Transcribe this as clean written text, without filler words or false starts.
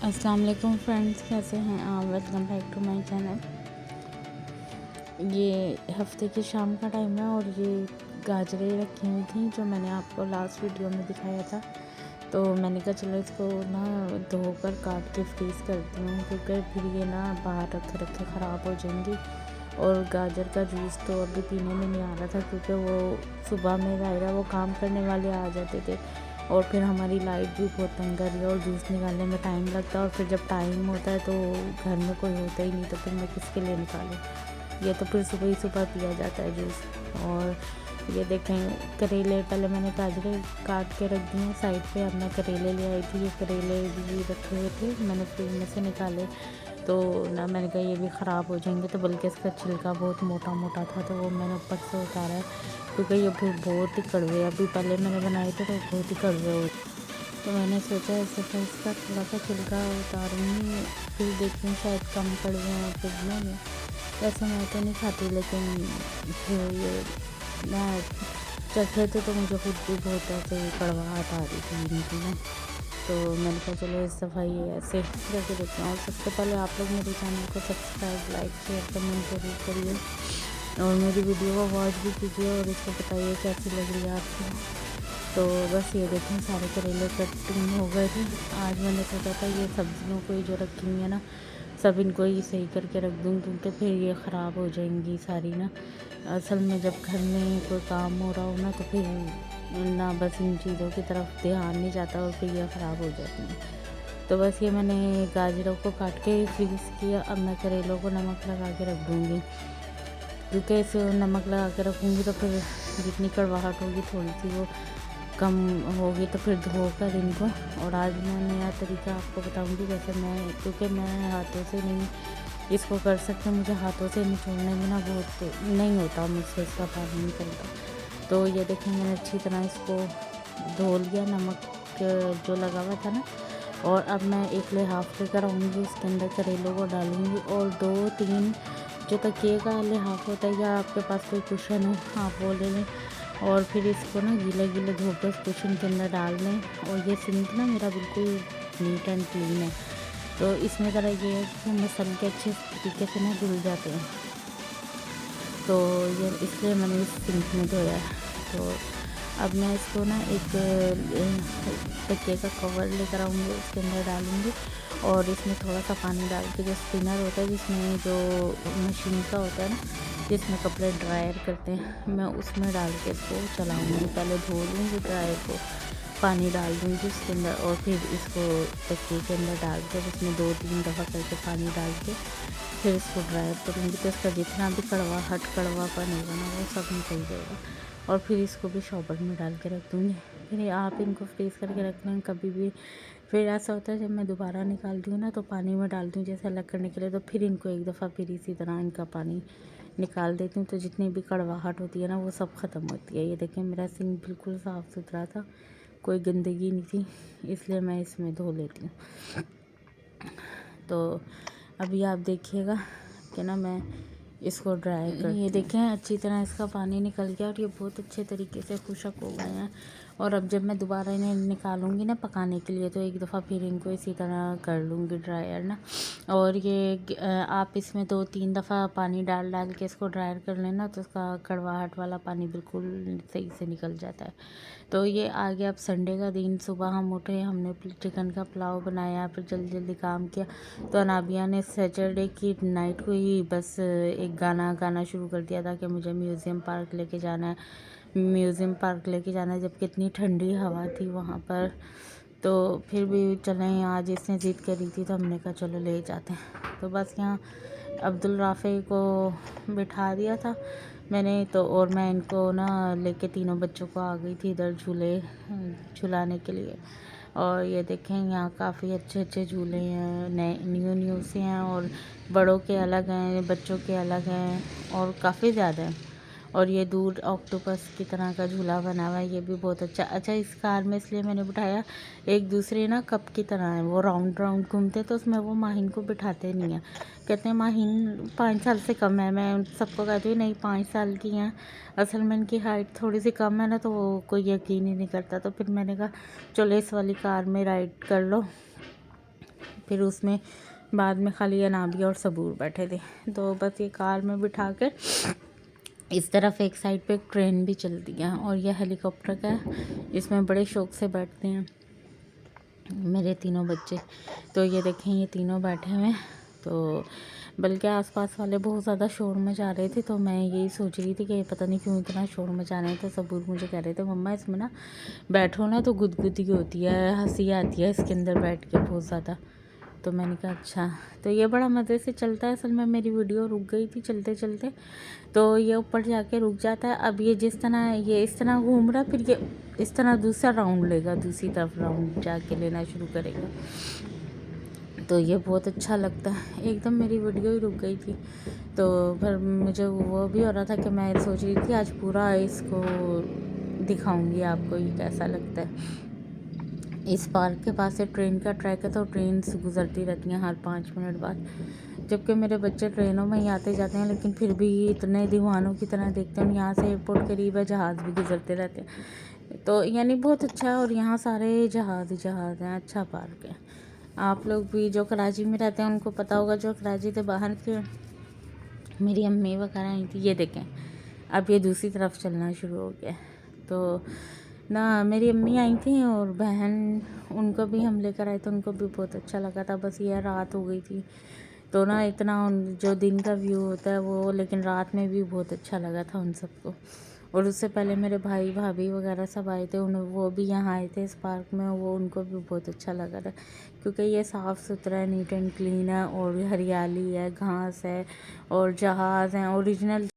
अस्सलाम वालेकुम फ्रेंड्स, कैसे हैं आप? Welcome back to my channel. ये हफ्ते की शाम का टाइम है और ये गाजरें रखी हुई थी जो मैंने आपको लास्ट वीडियो में दिखाया था। तो मैंने कहा चलो इसको ना धोकर काट के फ्रीज़ करती हूँ, क्योंकि फिर ये ना बाहर रखे रखे ख़राब हो जाएंगी। और गाजर का जूस तो अभी पीने में नहीं आ रहा था, क्योंकि वो सुबह में ज़ाहिर वो काम करने वाले आ जाते थे और फिर हमारी लाइट भी बहुत तंग कर रही है और जूस निकालने में टाइम लगता है। और फिर जब टाइम होता है तो घर में कोई होता ही नहीं, तो फिर मैं किसके लिए निकालूँ। ये तो फिर सुबह ही सुबह पिया जाता है जूस। और ये देखें करेले, पहले मैंने गाजरें काट के रख दी हैं साइड पे। अब मैं करेले ले आई थी, ये करेले भी रखे हुए थे, मैंने फ्रिज में से निकाले। तो ना मैंने कहा ये भी ख़राब हो जाएंगे, तो बल्कि इसका छिलका बहुत मोटा मोटा था तो वो मैंने ऊपर से उतारा है, क्योंकि ये फिर बहुत ही कड़वे, अभी पहले मैंने बनाए थे तो बहुत ही कड़वे हो। तो मैंने सोचा इससे तो इसका थोड़ा सा छिलका उतारूँगी, फिर देखती हूँ शायद कम कड़वे हैं फिर नहीं। वैसे मैं तो नहीं खाती, लेकिन फिर ये मैं चखे थे तो मुझे खुद भी बहुत ऐसे कड़वाहट आ रही थी इनकी ना। तो मैंने कहा चलो इस दफ़ा ये ऐसे करके देखते हैं। और सबसे पहले आप लोग मेरे चैनल को सब्सक्राइब, लाइक, शेयर, कमेंट जरूर करिए और मेरी वीडियो को वॉच भी कीजिए और इसको बताइए कैसी लग रही है आपको। तो बस ये देखें सारे करेले कटिंग हो गए थे। आज मैंने सोचा था ये सब्जियों को ही जो रखी हुई है ना, सब इनको ही सही करके रख दूँ, क्योंकि फिर ये ख़राब हो जाएंगी सारी ना। असल में जब घर में कोई काम हो रहा हो ना, तो फिर ना बस इन चीज़ों की तरफ ध्यान नहीं जाता और फिर ये ख़राब हो जाती हैं। तो बस ये मैंने गाजरों को काट के फ्रीज़ किया। अब मैं करेलों को नमक लगा के रख दूँगी, क्योंकि इसे नमक लगा के रखूँगी तो फिर जितनी कड़वाहट होगी थोड़ी सी वो कम होगी, तो फिर धोकर इनको। और आज मैं नया तरीका आपको बताऊंगी, जैसे मैं, क्योंकि मैं हाथों से नहीं इसको कर सकते, मुझे हाथों से निचोड़ने में ना बहुत नहीं होता, मुझसे इसका पानी निकलता। तो ये देखें मैंने अच्छी तरह इसको धो लिया, नमक जो लगा हुआ था ना। और अब मैं एक लिहाफ लेकर आऊँगी, इसके अंदर करेलों को डालूँगी और 2-3 जो तकिए का लिहाफ होता है, या आपके पास कोई कुशन है आप वो ले लें। और फिर इसको ना गीले गीले धोकर उस कुशन के अंदर डाल दें। और ये सिंक ना मेरा बिल्कुल नीट एंड क्लीन है, तो इसमें ज़रा ये है कि मसाले के अच्छे तरीके से ना धुल जाते हैं, तो ये इसलिए मैंने इस सिंक में धोया है। तो अब मैं इसको ना एक तकिए का कवर लेकर आऊँगी, उसके अंदर डालूँगी और इसमें थोड़ा सा पानी डाल के, जो स्पिनर होता है जिसमें जो मशीन का होता है ना, जिसमें कपड़े ड्रायर करते हैं, मैं उसमें डाल के इसको चलाऊँगी। पहले धो लूँगी ड्रायर को, पानी डाल दूँगी उसके अंदर और फिर इसको तकिए के अंदर डाल कर उसमें 2-3 दफ़ा करके पानी डाल के फिर इसको ड्रायर करूँगी। तो इसका जितना भी कड़वापन होगा ना वो सब निकल जाएगा। और फिर इसको भी शॉपर में डाल के रख दूँगी। फिर आप इनको फ्रीज़ करके रख लें कभी भी। फिर ऐसा होता है जब मैं दोबारा निकालती हूँ ना, तो पानी में डालती हूँ जैसे अलग करने के लिए, तो फिर इनको एक दफ़ा फिर इसी तरह इनका पानी निकाल देती हूँ, तो जितनी भी कड़वाहट होती है ना वो सब ख़त्म होती है। ये देखें मेरा सिंक बिल्कुल साफ़ सुथरा था, कोई गंदगी नहीं थी, इसलिए मैं इसमें धो लेती हूँ। तो अभी आप देखिएगा कि ना मैं इसको ड्राई कर, ये देखें अच्छी तरह इसका पानी निकल गया और ये बहुत अच्छे तरीके से खुशक हो गए हैं। और अब जब मैं दोबारा इन्हें निकालूंगी ना पकाने के लिए, तो एक दफ़ा फिर इनको इसी तरह कर लूँगी ड्रायर ना। और ये आप इसमें 2-3 दफ़ा पानी डाल डाल के इसको ड्रायर कर लेना, तो उसका कड़वाहट वाला पानी बिल्कुल सही से निकल जाता है। तो ये आ गया अब संडे का दिन। सुबह हम उठे, हमने चिकन का पुलाव बनाया, फिर जल्दी जल्दी काम किया। तो अनाबिया ने सैटरडे की नाइट को ही बस एक गाना शुरू कर दिया था कि मुझे म्यूज़ियम पार्क लेके जाना है, जबकि इतनी ठंडी हवा थी वहाँ पर। तो फिर भी चलें, आज इसने ज़िद करी थी तो हमने कहा चलो ले जाते हैं। तो बस यहाँ अब्दुल राफ़े को बिठा दिया था मैंने तो, और मैं इनको ना लेके तीनों बच्चों को आ गई थी इधर झूले झुलाने के लिए। और ये देखें यहाँ काफ़ी अच्छे अच्छे झूले हैं, नए न्यू से हैं, और बड़ों के अलग हैं, बच्चों के अलग हैं, और काफ़ी ज़्यादा हैं। और ये दूर ऑक्टोपस की तरह का झूला बना हुआ है, ये भी बहुत अच्छा। इस कार में इसलिए मैंने बिठाया, एक दूसरे ना कप की तरह है, वो राउंड राउंड घूमते, तो उसमें वो माहिन को बिठाते नहीं हैं। कहते हैं माहिन 5 साल से कम है। मैं सबको कहती हूँ नहीं 5 साल की हैं, असल में इनकी हाइट थोड़ी सी कम है ना, तो वो कोई यकीन ही नहीं करता। तो फिर मैंने कहा चलो इस वाली कार में राइड कर लो। फिर उसमें बाद में खाली अनाबिया और सबूर बैठे थे। तो बस ये कार में बिठा कर इस तरफ एक साइड पे एक ट्रेन भी चलती है और यह हेलीकॉप्टर का है, इसमें बड़े शौक से बैठते हैं मेरे तीनों बच्चे। तो ये देखें ये तीनों बैठे हुए हैं। तो बल्कि आसपास वाले बहुत ज़्यादा शोर मचा रहे थे, तो मैं यही सोच रही थी कि पता नहीं क्यों इतना शोर मचा रहे थे। सबूर मुझे कह रहे थे मम्मा इसमें ना बैठो ना तो गुदगुदी होती है, हंसी आती है इसके अंदर बैठ के बहुत ज़्यादा। तो मैंने कहा अच्छा। तो ये बड़ा मज़े से चलता है। असल में मेरी वीडियो रुक गई थी चलते चलते, तो ये ऊपर जाके रुक जाता है। अब ये जिस तरह ये इस तरह घूम रहा है, फिर ये इस तरह दूसरा राउंड लेगा, दूसरी तरफ राउंड जाके लेना शुरू करेगा। तो ये बहुत अच्छा लगता है। एकदम मेरी वीडियो ही रुक गई थी, तो फिर मुझे वो भी हो रहा था कि मैं सोच रही थी आज पूरा इसको दिखाऊंगी आपको ये कैसा लगता है। इस पार्क के पास से ट्रेन का ट्रैक है, तो ट्रेन गुजरती रहती हैं हर 5 मिनट बाद। जबकि मेरे बच्चे ट्रेनों में ही आते जाते हैं, लेकिन फिर भी इतने दीवानों की तरह देखते हैं। यहाँ से एयरपोर्ट करीब है, जहाज़ भी गुजरते रहते हैं। तो यानी बहुत अच्छा है और यहाँ सारे जहाज़ हैं। अच्छा पार्क है। आप लोग भी जो कराची में रहते हैं उनको पता होगा, जो कराची से बाहर के मेरी अम्मी वगैरह आई थी। ये देखें अब ये दूसरी तरफ चलना शुरू हो गया। तो ना मेरी अम्मी आई थी और बहन, उनको भी हम लेकर आए, तो उनको भी बहुत अच्छा लगा था। बस ये रात हो गई थी, तो ना इतना जो दिन का व्यू होता है वो, लेकिन रात में भी बहुत अच्छा लगा था उन सबको। और उससे पहले मेरे भाई भाभी वगैरह सब आए थे, वो भी यहाँ आए थे इस पार्क में। वो उनको भी बहुत अच्छा लगा था, क्योंकि ये साफ़ सुथरा है, नीट एंड क्लीन है और हरियाली है, घास है और जहाज़ हैं ओरिजिनल।